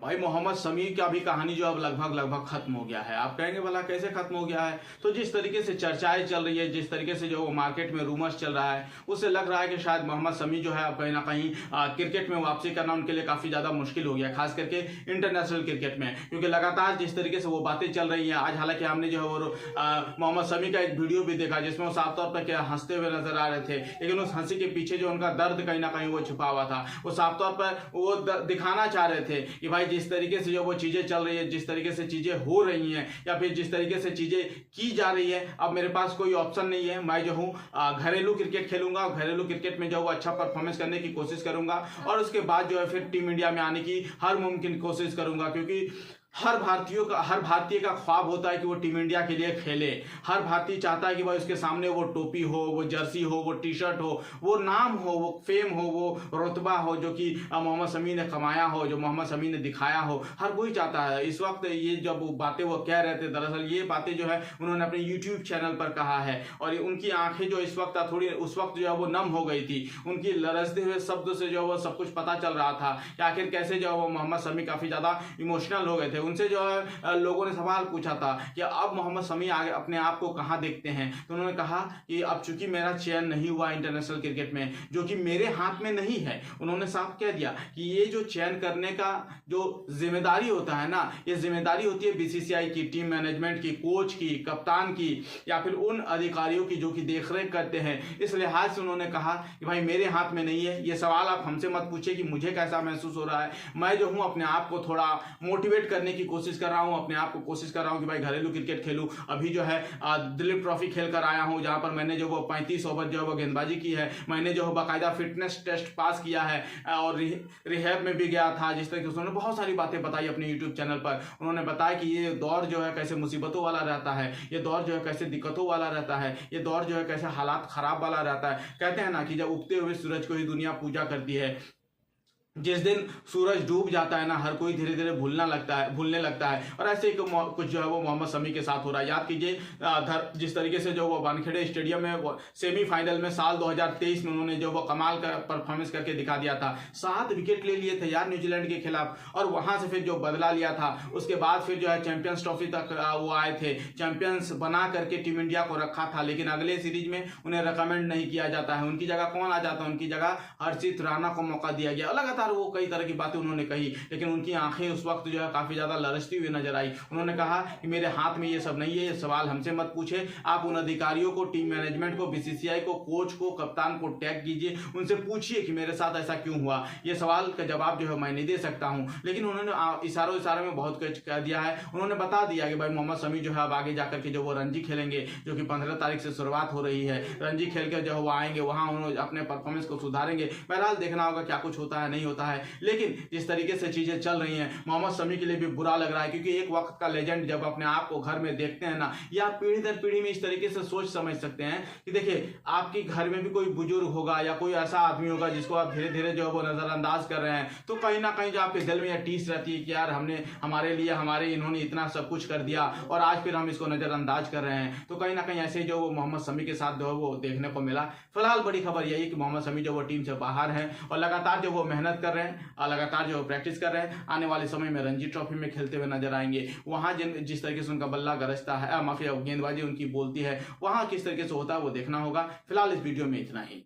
भाई मोहम्मद शमी का भी कहानी जो अब लगभग खत्म हो गया है। आप कहेंगे भला कैसे खत्म हो गया है? तो जिस तरीके से चर्चाएं चल रही है, जिस तरीके से जो मार्केट में रूमर्स चल रहा है, उससे लग रहा है कि शायद मोहम्मद शमी जो है अब कहीं ना कहीं क्रिकेट में वापसी करना उनके लिए काफी ज्यादा मुश्किल हो गया, खास करके इंटरनेशनल क्रिकेट में, क्योंकि लगातार जिस तरीके से वो बातें चल रही है। आज हालांकि हमने जो है वो मोहम्मद शमी का एक वीडियो भी देखा जिसमें वो साफ तौर पर क्या हंसते हुए नजर आ रहे थे, लेकिन उस हंसी के पीछे जो उनका दर्द कहीं ना कहीं वो छुपा हुआ था। वो साफ तौर पर वो दिखाना चाह रहे थे कि भाई जिस तरीके से जो वो चीजें चल रही है, जिस तरीके से चीजें हो रही हैं, या फिर जिस तरीके से चीजें की जा रही है, अब मेरे पास कोई ऑप्शन नहीं है। मैं जो हूँ घरेलू क्रिकेट खेलूंगा, घरेलू क्रिकेट में जो वो अच्छा परफॉर्मेंस करने की कोशिश करूंगा, और उसके बाद जो है फिर टीम इंडिया में आने की हर मुमकिन कोशिश करूंगा, क्योंकि हर भारतीय का ख्वाब होता है कि वो टीम इंडिया के लिए खेले। हर भारतीय चाहता है कि भाई उसके सामने वो टोपी हो, वो जर्सी हो, वो टी शर्ट हो, वो नाम हो, वो फेम हो, वो रुतबा हो जो कि मोहम्मद शमी ने कमाया हो, जो मोहम्मद शमी ने दिखाया हो। हर कोई चाहता है। इस वक्त ये जब बातें वो कह रहे थे, दरअसल ये बातें जो है उन्होंने अपने यूट्यूब चैनल पर कहा है, और उनकी आंखें जो इस वक्त थोड़ी उस वक्त जो है वो नम हो गई थी। उनकी लरजते हुए शब्द से जो वो सब कुछ पता चल रहा था कि आखिर कैसे जो वो मोहम्मद शमी काफी ज्यादा इमोशनल हो गए थे। उनसे जो है लोगों ने सवाल पूछा था कि अब मोहम्मद शमी आगे अपने आप को कहां देखते हैं, तो उन्होंने कहा कि अब चूंकि मेरा चयन नहीं हुआ इंटरनेशनल क्रिकेट में, जो कि मेरे हाथ में नहीं है, उन्होंने साफ कह दिया कि ये जो चयन करने का जो जिम्मेदारी होता है ना, ये जिम्मेदारी होती है बीसीसीआई की, टीम मैनेजमेंट की, कोच की, कप्तान की, या फिर उन अधिकारियों की जो कि देखरेख करते हैं। इस लिहाज से उन्होंने कहा कि भाई मेरे हाथ में नहीं है। ये सवाल आप हमसे मत पूछिए कि मुझे कैसा महसूस हो रहा है। मैं जो हूं अपने आप को थोड़ा मोटिवेट करने की कोशिश कर रहा हूं, अपने आप को कोशिश कर रहा हूं कि भाई घरेलू क्रिकेट खेलूं। अभी जो है दिलीप ट्रॉफी खेल कर आया हूं, जहां पर मैंने जो वो 35 ओवर जो है वो गेंदबाजी की है। मैंने जो है बाकायदा फिटनेस टेस्ट पास किया है, और रिहैब में भी गया था। जिस तरीके से उन्होंने बहुत सारी बातें बताई अपने यूट्यूब चैनल पर। उन्होंने बताया कि ये दौर जो है कैसे मुसीबतों वाला रहता है, ये दौर जो है कैसे दिक्कतों वाला रहता है, ये दौर जो है कैसे हालात खराब वाला रहता है। कहते हैं ना कि जब उगते हुए सूरज को ही दुनिया पूजा करती है, जिस दिन सूरज डूब जाता है ना, हर कोई धीरे धीरे भूलने लगता है। और ऐसे ही कुछ जो है वो मोहम्मद शमी के साथ हो रहा है। याद कीजिए जिस तरीके से जो वो वानखेड़े स्टेडियम में सेमीफाइनल में साल 2023 में उन्होंने जो वो कमाल का परफॉर्मेंस करके दिखा दिया था। 7 विकेट ले लिए थे यार न्यूजीलैंड के खिलाफ, और वहां से फिर जो बदला लिया था, उसके बाद फिर जो है चैंपियंस ट्रॉफी तक वो आए थे, चैंपियंस बना करके टीम इंडिया को रखा था। लेकिन अगले सीरीज में उन्हें रिकमेंड नहीं किया जाता है। उनकी जगह कौन आ जाता है? उनकी जगह हर्षित राणा को मौका दिया गया। लगातार वो कई तरह की बातें उन्होंने कही, लेकिन उनकी आंखें उस वक्त जो है काफी ज्यादा लरजती हुई नजर आई। उन्होंने कहा कि मेरे हाथ में ये सब नहीं है, ये सवाल हमसे मत पूछे। आप उन अधिकारियों को, टीम मैनेजमेंट को, बीसीसीआई को, कोच को, कप्तान को टैग कीजिए, उनसे पूछिए कि मेरे साथ ऐसा क्यों हुआ। ये सवाल का जवाब जो है मैं नहीं दे सकता हूं। लेकिन उन्होंने इशारों में बहुत कुछ कह दिया है। उन्होंने बता दिया कि भाई मोहम्मद शमी जो है अब आगे जाकर के जो वो रणजी खेलेंगे, जो कि 15 तारीख से शुरुआत हो रही है। रणजी खेल कर जो वो आएंगे, वहां उन्होंने अपने परफॉर्मेंस को सुधारेंगे। बहरहाल देखना होगा क्या कुछ होता है, नहीं होता है। लेकिन जिस तरीके से चीजें चल रही हैं, मोहम्मद शमी के लिए भी बुरा लग रहा है, क्योंकि एक वक्त का लेजेंड जब अपने आप को घर में देखते हैं ना, या पीढ़ी दर पीढ़ी में इस तरीके से सोच समझ सकते हैं कि देखिए आपके घर में भी कोई बुजुर्ग होगा या कोई ऐसा आदमी होगा जिसको आप धीरे धीरे जो है वो नजरअंदाज कर रहे हैं, तो कहीं ना कहीं जो आपके दिल में यह टीस रहती है कि यार हमारे लिए इन्होंने इतना सब कुछ कर दिया और आज फिर हम इसको नजरअंदाज कर रहे हैं। तो कहीं ना कहीं ऐसे जो वो मोहम्मद शमी के साथ जो है वो देखने को मिला। फिलहाल बड़ी खबर यही कि मोहम्मद शमी जो वो टीम से बाहर है, और लगातार जो वो मेहनत कर रहे हैं, लगातार जो प्रैक्टिस कर रहे हैं। आने वाले समय में रणजी ट्रॉफी में खेलते हुए नजर आएंगे। वहां जिस तरीके से उनका बल्ला गरजता है, माफिया गेंदबाजी उनकी बोलती है, वहां किस तरीके से होता है वो देखना होगा। फिलहाल इस वीडियो में इतना ही।